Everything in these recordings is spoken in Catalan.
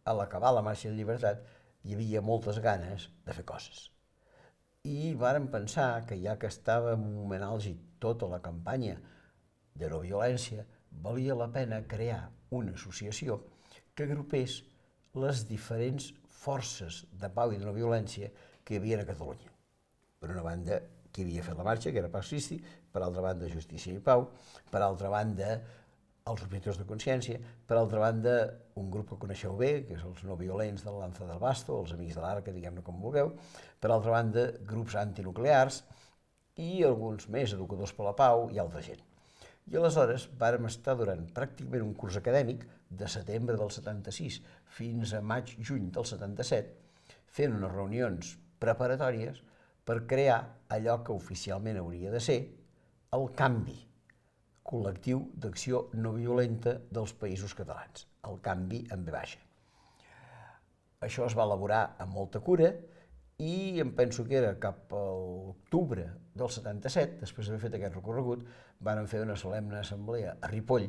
a l'acabar la Marxa de Llibertat, hi havia moltes ganes de fer coses. I vàrem pensar que ja que estava en un moment àlgid tota la campanya de no violència, valia la pena crear una associació que agrupés les diferents forces de pau i de no violència que hi havia a Catalunya. Per una banda, qui havia fet la marxa, que era Pax Christi, per altra banda, Justícia i Pau, per altra banda, els objectors de consciència, per altra banda, un grup que coneixeu bé, que és els no violents de la Lanza del Basto, els Amics de l'Arca, diguem-ne com vulgueu, per altra banda, grups antinuclears i alguns més, Educadors per la Pau i altra gent. I aleshores vàrem estar durant pràcticament un curs acadèmic, de setembre del 76 fins a maig-juny del 77, fent unes reunions preparatòries per crear allò que oficialment hauria de ser el canvi col·lectiu d'acció no violenta dels països catalans, el canvi en V baixa. Això es va elaborar amb molta cura i em penso que era cap a l'octubre del 77, després d'haver fet aquest recorregut, vàrem fer una solemne assemblea a Ripoll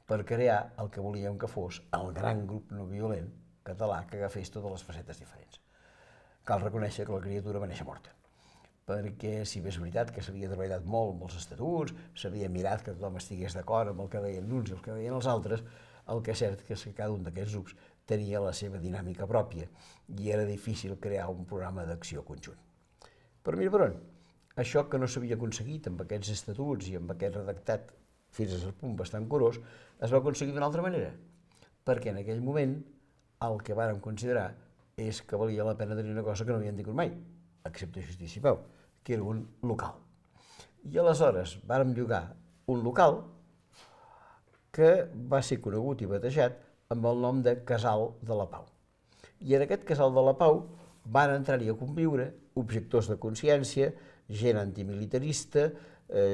per crear el que volíem que fos el gran grup no violent català que agafés totes les facetes diferents. Cal reconèixer que la criatura va néixer morta, perquè si bé és veritat que s'havia treballat molt amb els estatuts, s'havia mirat que tothom estigués d'acord amb el que deien l'uns i el que deien els altres, el que és cert és que cada un d'aquests grups tenia la seva dinàmica pròpia i era difícil crear un programa d'acció conjunt. Però mira per on, això que no s'havia aconseguit amb aquests estatuts i amb aquest redactat fins al punt bastant curós, es va aconseguir d'una altra manera, perquè en aquell moment el que vàrem considerar és que valia la pena tenir una cosa que no havíem tingut mai, excepte Justícia i Pau, que era un local. I aleshores vàrem llogar un local que va ser conegut i batejat amb el nom de Casal de la Pau. I en aquest Casal de la Pau van entrar-hi a conviure objectors de consciència, gent antimilitarista,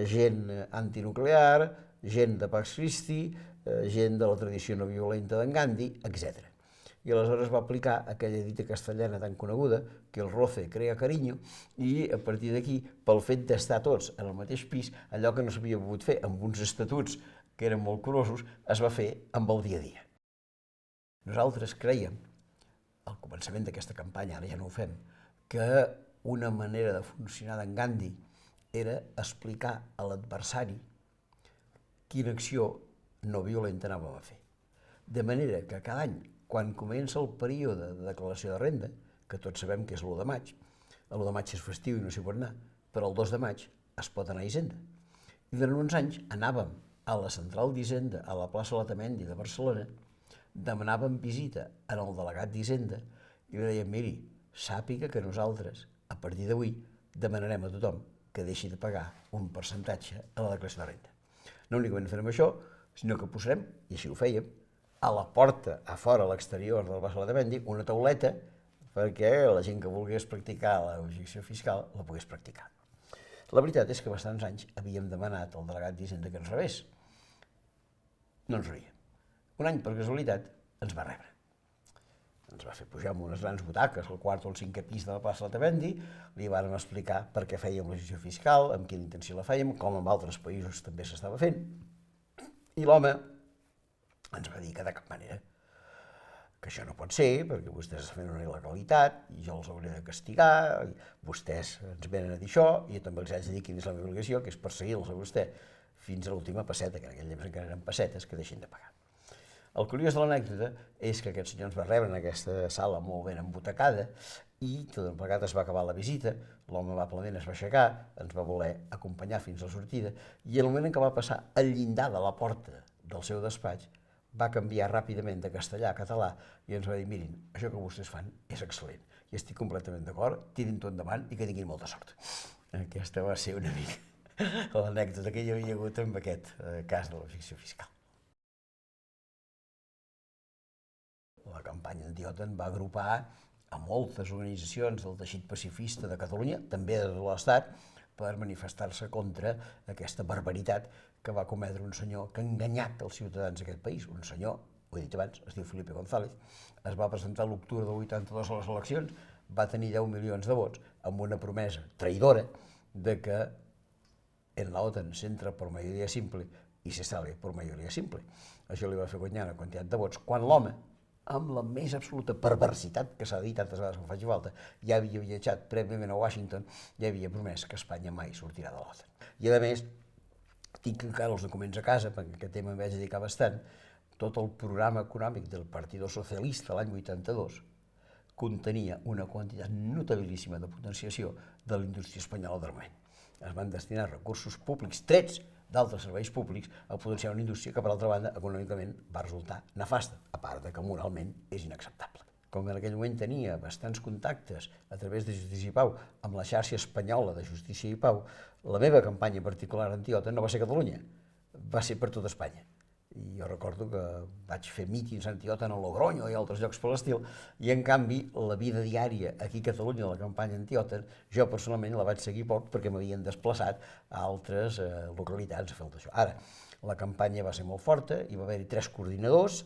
gent antinuclear, gent de Pax Christi, gent de la tradició no violenta d'en Gandhi, etc. I aleshores va aplicar aquella dita castellana tan coneguda, que el roce crea carinyo, i a partir d'aquí, pel fet d'estar tots en el mateix pis, allò que no s'havia pogut fer amb uns estatuts que eren molt curosos, es va fer amb el dia a dia. Nosaltres creiem, al començament d'aquesta campanya, ara ja no ho fem, que una manera de funcionar d'en Gandhi era explicar a l'adversari quina acció no violenta anàvem a fer. De manera que cada any, quan comença el període de declaració de renda, que tots sabem que és l'1 de maig, l'1 de maig és festiu i no s'hi pot anar, però el 2 de maig es pot anar a Hisenda. I durant uns anys anàvem a la central d'Hisenda, a la plaça Letamendi de Barcelona, demanàvem visita al delegat d'Hisenda i li dèiem, miri, sàpiga que nosaltres, a partir d'avui, demanarem a tothom que deixi de pagar un percentatge a la declaració de renda. No únicament farem això, sinó que posarem, i així ho fèiem, a la porta, a fora, a l'exterior del Plaça Letamendi, una tauleta perquè la gent que volgués practicar l'objecció fiscal la pogués practicar. La veritat és que bastants anys havíem demanat al delegat d'Hisenda que ens rebés. No ens rebia. Un any, per casualitat, ens va rebre. Ens va fer pujar amb unes grans butaques al quart o al cinquè pis de la plaça Letamendi, li vàrem explicar per què fèiem l'objecció fiscal, amb quina intenció la fèiem, com en altres països també s'estava fent, i l'home ens va dir que de cap manera, que això no pot ser, perquè vostès estan fent una il·legalitat, i jo els hauré de castigar, vostès ens venen a dir això, i jo també els haig de dir quina és la meva obligació, que és perseguir-los a vostè fins a l'última pesseta, que en aquell temps encara eren pessetes, que deixin de pagar. El curiós de l'anècdota és que aquest senyor ens va rebre en aquesta sala molt ben embutacada i tot plegat es va acabar la visita, l'home amablement es va aixecar, ens va voler acompanyar fins a la sortida i en el moment en què va passar al llindar de la porta del seu despatx va canviar ràpidament de castellà a català i ens va dir, mirin, això que vostès fan és excel·lent i estic completament d'acord, tirin-ho endavant i que tinguin molta sort. Aquesta va ser una mica l'anècdota que hi havia hagut amb aquest cas de l'objecció fiscal. La campanya Antioten va agrupar a moltes organitzacions del teixit pacifista de Catalunya, també de l'Estat, per manifestar-se contra aquesta barbaritat que va cometre un senyor que ha enganyat els ciutadans d'aquest país. Un senyor, ho he dit abans, es diu Felipe González, es va presentar l'octubre del 82 a les eleccions, va tenir 10 milions de vots, amb una promesa traïdora de que en la OTAN s'entra per majoria simple i se sale per majoria simple. Això li va fer guanyar una quantitat de vots, quan l'home amb la més absoluta perversitat, que s'ha dit tantes vegades com faci falta, ja havia viatjat prèviament a Washington i havia promès que Espanya mai sortirà de l'OTAN. I a més, tinc encara els documents a casa, perquè aquest tema em vaig dedicar bastant, tot el programa econòmic del Partido Socialista l'any 82 contenia una quantitat notabilíssima de potenciació de la indústria espanyola d'armament. Es van destinar recursos públics, trets d'altres serveis públics, a potenciar una indústria que, per altra banda, econòmicament va resultar nefasta, a part de que moralment és inacceptable. Com que en aquell moment tenia bastants contactes a través de Justícia i Pau amb la xarxa espanyola de Justícia i Pau, la meva campanya particular anti-OTAN no va ser a Catalunya, va ser per tota Espanya. I jo recordo que vaig fer mítings anti-OTAN a Logroño i altres llocs per l'estil, i en canvi la vida diària aquí a Catalunya, la campanya anti-OTAN, jo personalment la vaig seguir poc perquè m'havien desplaçat a altres localitats a fer això. Ara, la campanya va ser molt forta, hi va haver-hi 3 coordinadors,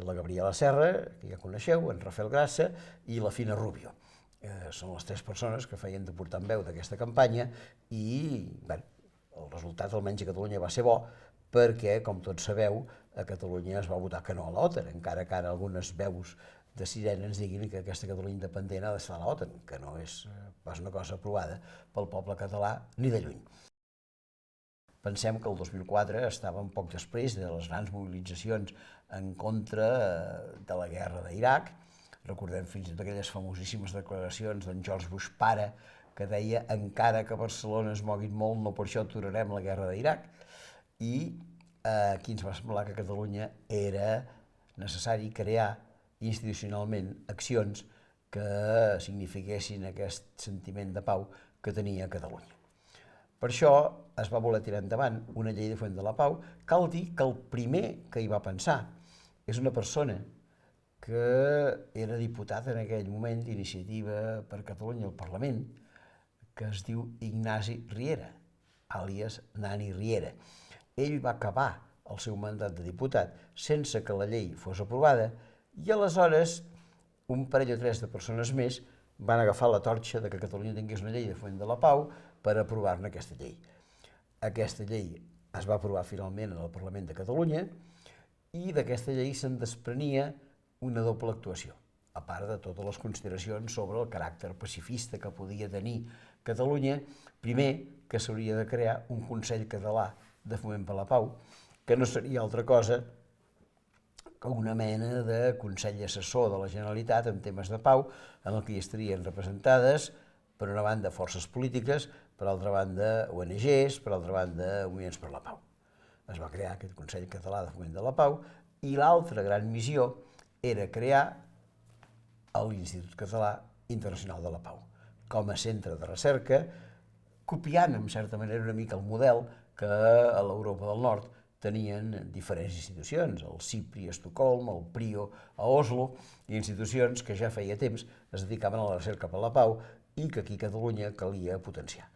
la Gabriela Serra, que ja coneixeu, en Rafael Grassa i la Fina Rubio. Són les 3 persones que feien de portaveu d'aquesta campanya i bé, el resultat, almenys a Catalunya, va ser bo, perquè, com tots sabeu, a Catalunya es va votar que no a l'OTAN, encara que ara algunes veus de sirena ens diguin que aquesta Catalunya independent ha d'estar a l'OTAN, que no és pas una cosa aprovada pel poble català ni de lluny. Pensem que el 2004 estava un poc després de les grans mobilitzacions en contra de la guerra d'Iraq. Recordem fins i tot aquelles famosíssimes declaracions d'en George Bush pare, que deia encara que Barcelona es moguin molt, no per això aturarem la guerra d'Iraq. I aquí ens va semblar que a Catalunya era necessari crear institucionalment accions que signifiquessin aquest sentiment de pau que tenia Catalunya. Per això es va voler tirar endavant una llei de foment de la pau. Cal dir que el primer que hi va pensar és una persona que era diputat en aquell moment d'Iniciativa per Catalunya al Parlament, que es diu Ignasi Riera, àlies Nani Riera. Ell va acabar el seu mandat de diputat sense que la llei fos aprovada i aleshores un parell o 3 de persones més van agafar la torxa de que Catalunya tingués una llei de foment de la pau per aprovar-ne aquesta llei. Aquesta llei es va aprovar finalment en el Parlament de Catalunya i d'aquesta llei se'n desprenia una doble actuació, a part de totes les consideracions sobre el caràcter pacifista que podia tenir Catalunya. Primer, que s'hauria de crear un Consell Català de Foment per la Pau, que no seria altra cosa que una mena de Consell Assessor de la Generalitat en temes de pau, en el que hi estarien representades, per una banda, forces polítiques, per altra banda, ONGs, per altra banda, moviments per la pau. Es va crear aquest Consell Català de Foment de la Pau i l'altra gran missió era crear l'Institut Català Internacional de la Pau, com a centre de recerca, copiant, en certa manera, una mica el model que a l'Europa del Nord tenien diferents institucions, el CIPRI a Estocolm, el PRIO a Oslo, i institucions que ja feia temps es dedicaven a la recerca per la pau i que aquí a Catalunya calia potenciar.